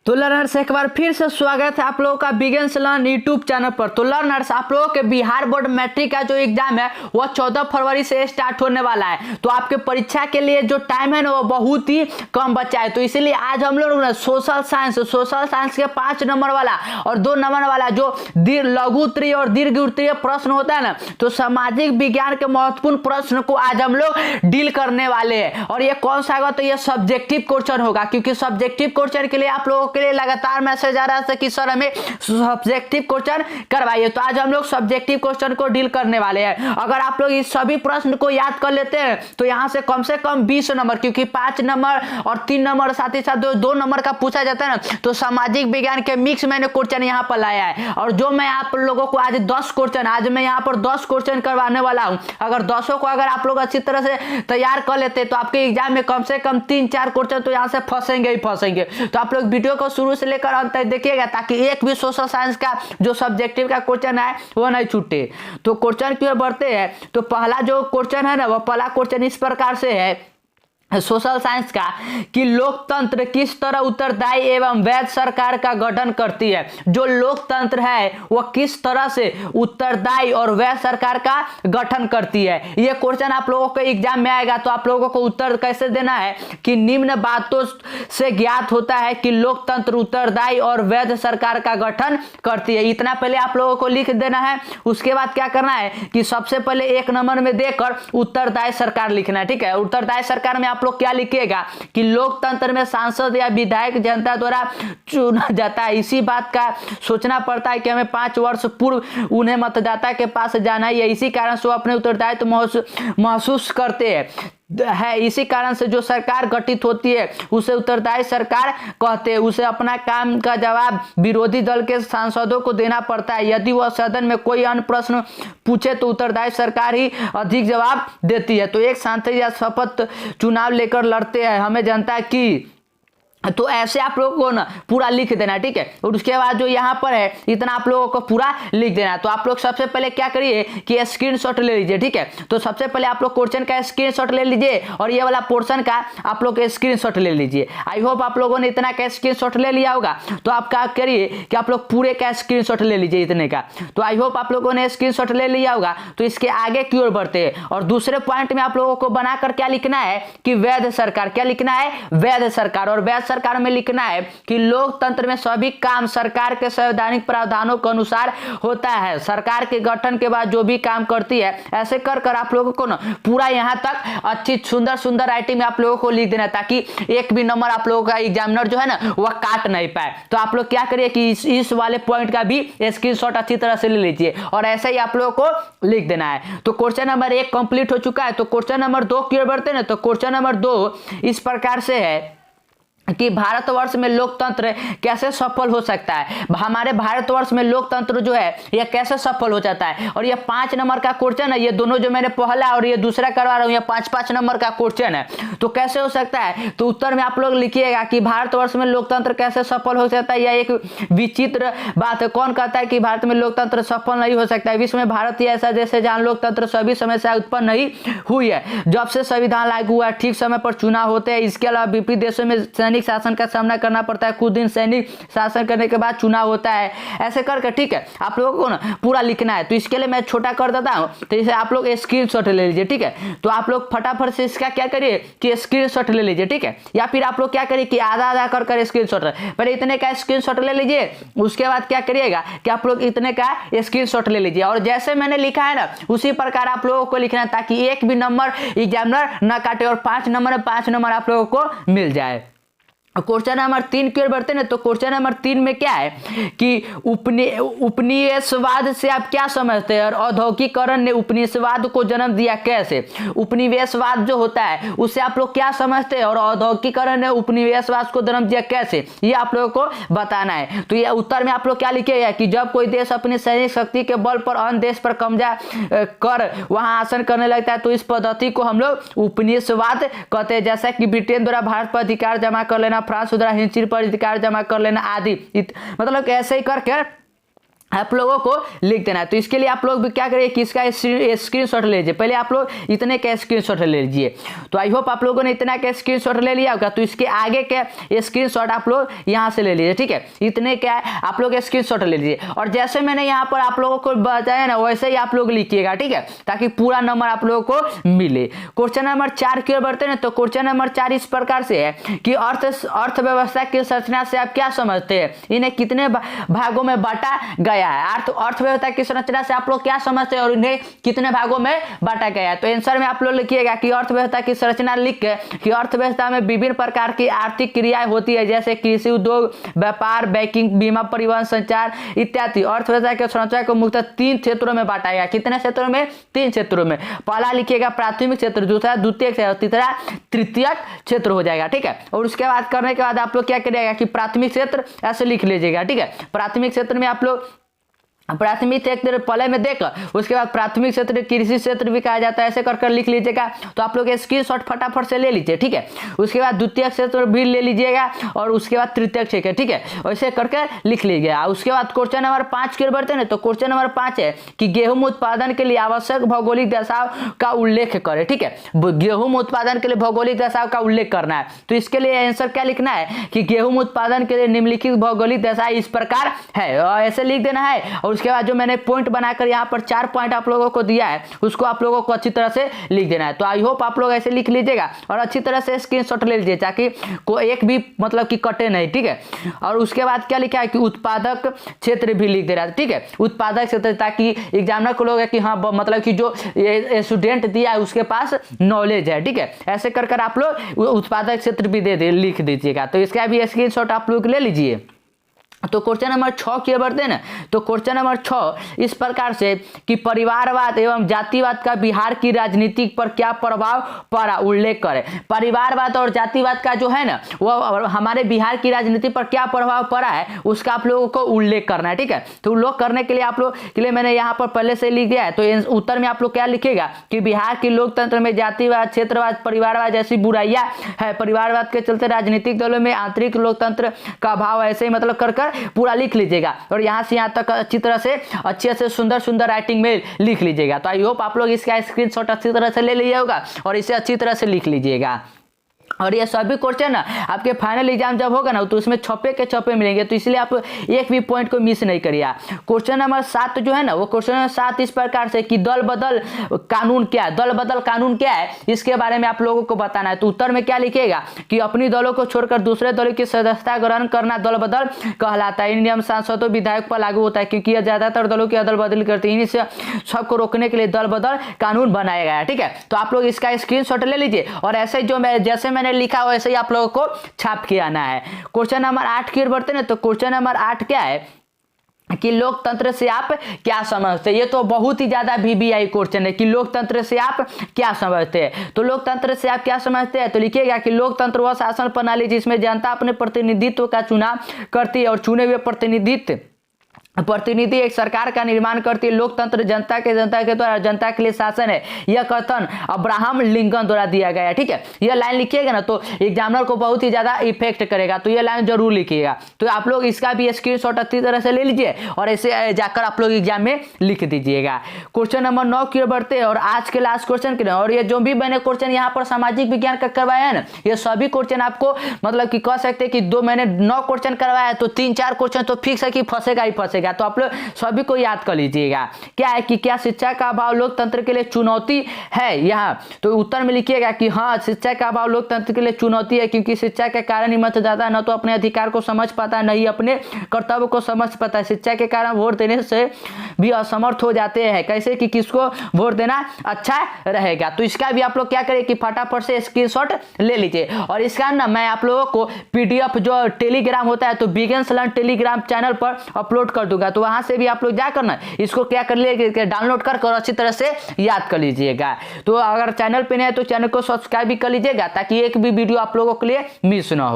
तो लर्नर्स एक बार फिर से स्वागत है आप लोगों का बिगिंस लर्न यूट्यूब चैनल पर। तो लर्नर्स आप लोगों के बिहार बोर्ड मैट्रिक का जो एग्जाम है वह 14 फरवरी से स्टार्ट होने वाला है। तो आपके परीक्षा के लिए जो टाइम है ना वो बहुत ही कम बचा है। तो इसीलिए आज हम लोग ना सोशल साइंस के 5 नंबर वाला और 2 नंबर वाला जो लघु उत्तरीय और दीर्घ उत्तरीय प्रश्न होता है ना, तो सामाजिक विज्ञान के महत्वपूर्ण प्रश्न को आज हम लोग डील करने वाले हैं। और ये कौन सा होगा, तो ये सब्जेक्टिव क्वेश्चन होगा, क्योंकि सब्जेक्टिव क्वेश्चन के लिए आप लोगों के लिए लगातार मैसेज आ रहा है कि सर हमें सब्जेक्टिव क्वेश्चन करवाइए। तो आज हम लोग सब्जेक्टिव क्वेश्चन को डील करने वाले हैं। अगर आप लोग इस सभी प्रश्न को याद कर लेते हैं तो यहां से कम 20 नंबर, क्योंकि 5 नंबर और 3 नंबर साथ ही साथ 2 नंबर का पूछा जाता है ना, तो सामाजिक विज्ञान के मिक्स मैंने क्वेश्चन यहां पर लाया है। और जो मैं आप लोगों को आज 10 क्वेश्चन, आज मैं यहां पर 10 क्वेश्चन करवाने वाला हूं। अगर 10 को अगर आप लोग अच्छी तरह से तैयार कर लेते तो आपके एग्जाम में कम से कम 3-4 क्वेश्चन तो यहां से फंसेंगे ही फंसेंगे। तो आप लोग वीडियो को शुरू से लेकर अंत तक देखिएगा ताकि एक भी सोशल साइंस का जो सब्जेक्टिव का क्वेश्चन है वो नहीं छूटे। तो क्वेश्चन की ओर बढ़ते हैं। तो पहला जो क्वेश्चन है ना, वो पहला क्वेश्चन इस प्रकार से है सोशल साइंस का कि लोकतंत्र किस तरह उत्तरदायी एवं वैध सरकार का गठन करती है। जो लोकतंत्र है वह किस तरह से उत्तरदायी और वैध सरकार का गठन करती है। यह क्वेश्चन आप लोगों के एग्जाम में आएगा। तो आप लोगों को उत्तर कैसे देना है कि निम्न बातों से ज्ञात होता है कि लोकतंत्र उत्तरदायी और वैध सरकार का गठन करती है। इतना पहले आप लोगों को लिख देना है। उसके बाद क्या करना है कि सबसे पहले 1 नंबर में देकर उत्तरदायी सरकार लिखना है। ठीक है, उत्तरदायी सरकार में आप लोग क्या लिखिएगा कि लोकतंत्र में सांसद या विधायक जनता द्वारा चुना जाता है। इसी बात का सोचना पड़ता है कि हमें 5 वर्ष पूर्व उन्हें मतदाता के पास जाना है। इसी कारण से वो अपने उत्तरदायित्व महसूस करते हैं। इसी कारण से जो सरकार गठित होती है उसे उत्तरदायी सरकार कहते हैं। उसे अपना काम का जवाब विरोधी दल के सांसदों को देना पड़ता है। यदि वह सदन में कोई अन्य प्रश्न पूछे तो उत्तरदायी सरकार ही अधिक जवाब देती है। तो एक सांसद या शपथ चुनाव लेकर लड़ते हैं, हमें जनता की। तो ऐसे आप लोगों को ना पूरा लिख देना। ठीक है, और उसके बाद जो यहाँ पर है इतना आप लोगों को पूरा लिख देना। तो आप लोग सबसे पहले क्या करिए कि स्क्रीनशॉट ले लीजिए। ठीक है, तो सबसे पहले आप लोग क्वेश्चन का स्क्रीनशॉट ले लीजिए और ये वाला पोर्शन का आप लोग स्क्रीनशॉट ले लीजिए। आई होप आप लोगों ने इतना का स्क्रीनशॉट ले लिया होगा। तो आप क्या करिए कि आप लोग पूरे का स्क्रीनशॉट ले लीजिए इतने का। तो आई होप आप लोगों ने स्क्रीनशॉट ले लिया होगा। तो इसके आगे की ओर बढ़ते हैं और दूसरे पॉइंट में आप लोगों को बनाकर क्या लिखना है कि वैध सरकार। क्या लिखना है? वैध सरकार। और वैध सरकार में लिखना है कि लोकतंत्र में सभी काम सरकार के संवैधानिक प्रावधानों के अनुसार होता है। सरकार के गठन के बाद जो भी काम करती है, ऐसे कर आप लोगों को ना पूरा यहां तक अच्छी सुंदर राइटिंग में आप लोगों को लिख देना, ताकि एक भी नंबर आप लोगों का एग्जामिनर जो है ना वह काट नहीं पाए। तो आप लोग क्या करिए कि इस वाले पॉइंट का भी स्क्रीनशॉट अच्छी तरह से ले लीजिए और ऐसे ही आप लोगों को लिख देना है। तो क्वेश्चन नंबर 1 कंप्लीट हो चुका है। तो क्वेश्चन नंबर 2 की ओर बढ़ते हैं ना। तो क्वेश्चन नंबर 2 इस प्रकार से है कि भारतवर्ष में लोकतंत्र कैसे सफल हो सकता है। हमारे भारतवर्ष में लोकतंत्र जो है यह कैसे सफल हो जाता है। और यह 5 नंबर का क्वेश्चन है। ये दोनों जो मैंने पहला और ये दूसरा करवा रहा हूं, यह 5-5 नंबर का क्वेश्चन है। तो कैसे हो सकता है, तो उत्तर में आप लोग लिखिएगा कि भारतवर्ष में लोकतंत्र कैसे सफल हो सकता है। यह एक विचित्र बात है। कौन कहता है कि भारत में लोकतंत्र सफल नहीं हो सकता है। विश्व में भारत ही ऐसा देश है जहां लोकतंत्र सभी समस्या उत्पन्न नहीं हुई है। जब से संविधान लागू हुआ, ठीक समय पर चुनाव होते हैं। इसके अलावा विपरीत देशों में शासन का सामना करना पड़ता है। कुछ दिन सैनिक शासन करने के बाद चुनाव होता है। ऐसे करके ठीक है आप लोगों को ना पूरा लिखना है। तो इसके लिए मैं छोटा कर देता हूं। तो इसे आप लोग स्क्रीनशॉट ले लीजिए। ठीक है, तो आप लोग फटाफट से इसका क्या करिए कि स्क्रीनशॉट ले लीजिए। ठीक है, या फिर आप लोग क्या करिए कि आधा कर स्क्रीनशॉट, पहले इतने का स्क्रीनशॉट ले लीजिए। उसके बाद क्या करिएगा कि आप लोग इतने का स्क्रीनशॉट ले लीजिए और जैसे मैंने लिखा है ना उसी प्रकार आप लोगों को लिखना है, ताकि एक भी नंबर एग्जामिनर न काटे और 5 नंबर आप लोगों को मिल जाए। क्वेश्चन नंबर 3 की ओर बढ़ते हैं। तो क्वेश्चन नंबर 3 में क्या है कि उपनिवेशवाद से आप क्या समझते हैं और औद्योगिकीकरण ने उपनिवेशवाद को जन्म दिया कैसे। उपनिवेशवाद जो होता है उससे आप लोग क्या समझते हैं और औद्योगिकीकरण ने उपनिवेशवाद को जन्म दिया कैसे, ये आप लोगों को बताना है। तो ये उत्तर में आप लोग क्या लिखिएगा कि जब कोई देश अपनी सैनिक शक्ति के बल पर अन्य देश पर कब्जा कर वहां आसन करने लगता है तो इस पद्धति को हम लोग उपनिवेशवाद कहते हैं। जैसा कि ब्रिटेन द्वारा भारत पर अधिकार जमा कर लेना, फ्रांस द्वारा हिंदुस्तान पर अधिकार जमा कर लेना आदि। मतलब ऐसे ही करके आप लोगों को लिख देना है। तो इसके लिए आप लोग भी क्या करिए कि इसका स्क्रीनशॉट ले लीजिए। पहले आप लोग इतने का स्क्रीनशॉट ले लीजिए। तो आई होप आप लोगों ने इतना का स्क्रीनशॉट ले लिया होगा। तो इसके आगे के स्क्रीनशॉट आप लोग यहाँ से ले लीजिए, ठीक है। इतने क्या आप लोग स्क्रीनशॉट ले लीजिए और जैसे मैंने यहाँ पर आप लोगों को बताया ना वैसे ही आप लोग लिखिएगा, ठीक है, ताकि पूरा नंबर आप लोगों को मिले। क्वेश्चन नंबर 4 की ओर बढ़ते हैं। तो क्वेश्चन नंबर 4 इस प्रकार से है कि अर्थव्यवस्था की संरचना से आप क्या समझते हैं, इन्हें कितने भागों में बांटा गया है। अर्थव्यवस्था की संरचना से आप लोग क्या समझते हैं और इन्हें कितने भागों में बांटा गया है। तो आंसर में आप लोग लिखिएगा कि अर्थव्यवस्था की संरचना लिख के कि अर्थव्यवस्था में विभिन्न प्रकार की आर्थिक क्रियाएं होती है, जैसे कृषि, उद्योग, व्यापार, बैंकिंग, बीमा, परिवहन, संचार इत्यादि। अर्थव्यवस्था की संरचना को मुख्यतः 3 क्षेत्रों में बांटा गया। कितने क्षेत्रों में? 3 क्षेत्रों में। पहला लिखिएगा प्राथमिक क्षेत्र, दूसरा द्वितीयक क्षेत्र, तीसरा तृतीयक क्षेत्र हो जाएगा, ठीक है। और उसके बाद करने के बाद आप लोग क्या करिएगा कि प्राथमिक क्षेत्र ऐसे लिख लीजिएगा, ठीक है। प्राथमिक क्षेत्र में आप लोग प्राथमिक क्षेत्र पहले में देख उसके बाद प्राथमिक क्षेत्र कृषि क्षेत्र भी कहा जाता है, ऐसे कर लिख लीजिएगा। तो आप लोग स्क्रीनशॉट फटाफट से ले लीजिए, ठीक है। उसके बाद द्वितीय क्षेत्र भी ले लीजिएगा और उसके बाद तृतीय क्षेत्र, ठीक है, वैसे करके लिख लीजिएगा। उसके बाद क्वेश्चन नंबर 5 की ओर बढ़ते हैं। तो क्वेश्चन नंबर 5 है कि गेहूं उत्पादन के लिए आवश्यक भौगोलिक दशाओं का उल्लेख करें, ठीक है। गेहूं उत्पादन के लिए भौगोलिक दशाओं का उल्लेख करना है। तो इसके लिए आंसर क्या लिखना है कि गेहूं उत्पादन के लिए निम्नलिखित भौगोलिक दशा इस प्रकार है, और ऐसे लिख देना है। और उसके बाद जो मैंने पॉइंट बनाकर यहाँ पर 4 पॉइंट आप लोगों को दिया है उसको आप लोगों को अच्छी तरह से लिख देना है। तो आई होप आप लोग ऐसे लिख लीजिएगा और अच्छी तरह से स्क्रीनशॉट ले लीजिए ताकि कोई एक भी मतलब कि कटे नहीं, ठीक है। और उसके बाद क्या लिखा है कि उत्पादक क्षेत्र भी लिख दे रहा है, ठीक है, उत्पादक क्षेत्र, ताकि एग्जामिनर को लोग कि हाँ मतलब कि जो स्टूडेंट दिया है उसके पास नॉलेज है, ठीक है। ऐसे कर कर आप लोग उत्पादक क्षेत्र भी लिख दीजिएगा। तो इसका भी स्क्रीनशॉट आप लोग ले लीजिए। तो क्वेश्चन नंबर 6 की ओर बढ़ते हैं ना। तो क्वेश्चन नंबर 6 इस प्रकार से कि परिवारवाद एवं जातिवाद का बिहार की राजनीति पर क्या प्रभाव पड़ा, उल्लेख करें। परिवारवाद और जातिवाद का जो है ना वो हमारे बिहार की राजनीति पर क्या प्रभाव पड़ा है उसका आप लोगों को उल्लेख करना है, ठीक है। तो उल्लेख करने के लिए आप लोग के लिए मैंने यहाँ पर पहले से लिख दिया है। तो उत्तर में आप लोग क्या लिखेगा कि बिहार की लोकतंत्र में जातिवाद, क्षेत्रवाद, परिवारवाद जैसी बुराइयां है। परिवारवाद के चलते राजनीतिक दलों में आंतरिक लोकतंत्र का अभाव, ऐसे ही मतलब कर पूरा लिख लीजिएगा और यहां से यहां तक अच्छी तरह से अच्छे से सुंदर सुंदर राइटिंग में लिख लीजिएगा। तो आई होप आप लोग इसका स्क्रीनशॉट अच्छी तरह से ले लीजिए होगा और इसे अच्छी तरह से लिख लीजिएगा। और ये सभी क्वेश्चन ना आपके फाइनल एग्जाम जब होगा ना तो उसमें छपे के छपे मिलेंगे, तो इसलिए आप एक भी पॉइंट को मिस नहीं करिए। क्वेश्चन नंबर 7 जो है ना वो क्वेश्चन नंबर 7 इस प्रकार से कि दल बदल कानून क्या है, दल बदल कानून क्या है इसके बारे में आप लोगों को बताना है। तो उत्तर में क्या लिखेगा कि अपनी दलों को छोड़कर दूसरे दलों की सदस्यता ग्रहण करना दल बदल कहलाता है। इन नियम सांसदों विधायक पर लागू होता है क्योंकि यह ज्यादातर दलों की अदल बदल करती है। इन्हीं सबको रोकने के लिए दल बदल कानून बनाया गया है, ठीक है। तो आप लोग इसका स्क्रीनशॉट ले लीजिए और ऐसे जो जैसे मैंने लिखा वैसे ही आप लोगों को छाप के आना है। क्वेश्चन नंबर 8 की ओर बढ़ते हैं। तो क्वेश्चन नंबर 8 क्या है कि लोकतंत्र से आप क्या समझते हैं। ये तो बहुत ही ज्यादा VVI क्वेश्चन है कि लोकतंत्र से आप क्या समझते हैं। तो लोकतंत्र से आप क्या समझते हैं तो लिखिएगा कि लोकतंत्र वह शासन प्रणाली जिसमें जनता अपने प्रतिनिधित्व का चुनाव करती है और चुने हुए प्रतिनिधि एक सरकार का निर्माण करती है। लोकतंत्र जनता के द्वारा जनता के लिए शासन है, यह कथन अब्राहम लिंकन द्वारा दिया गया है, ठीक है। यह लाइन लिखिएगा ना तो एग्जामिनर को बहुत ही ज्यादा इफेक्ट करेगा, तो यह लाइन जरूर लिखिएगा। तो आप लोग इसका भी स्क्रीनशॉट अच्छी तरह से ले लीजिए और ऐसे जाकर आप लोग एग्जाम में लिख दीजिएगा। क्वेश्चन नंबर 9 की ओर बढ़ते हैं और आज के लास्ट क्वेश्चन के और ये जो भी मैंने क्वेश्चन यहाँ पर सामाजिक विज्ञान का करवाया है ना ये सभी क्वेश्चन आपको मतलब कि कह सकते हैं कि मैंने 9 क्वेश्चन करवाया तो 3-4 क्वेश्चन तो फिक्स है कि फंसेगा ही फंसेगा। तो आप लोग सभी को याद कर लीजिएगा। क्या है कि क्या शिक्षा का अभाव लोकतंत्र के लिए चुनौती है यहाँ। तो उत्तर में लिखिएगा कि हाँ शिक्षा का अभाव लोकतंत्र के लिए चुनौती है क्योंकि शिक्षा के कारण ही मतदाता न तो अपने अधिकार को समझ पाता न ही अपने कर्तव्य को समझ पाता है। शिक्षा के कारण वोट देने से भी असमर्थ हो जाते हैं, कैसे कि किसको वोट देना अच्छा रहेगा। तो इसका भी आप लोग क्या करें कि फटाफट से स्क्रीनशॉट ले लीजिए और इसका ना मैं आप लोगों को PDF जो टेलीग्राम होता है तो बिगिनर्स लर्न टेलीग्राम चैनल पर अपलोड कर दूंगा। तो वहां से भी आप लोग जाकर ना इसको क्या कर लिए डाउनलोड कर अच्छी तरह से याद कर लीजिएगा। तो अगर चैनल पे नहीं है तो चैनल को सब्सक्राइब भी कर लीजिएगा ताकि एक भी वीडियो आप लोगों के लिए मिस ना हो।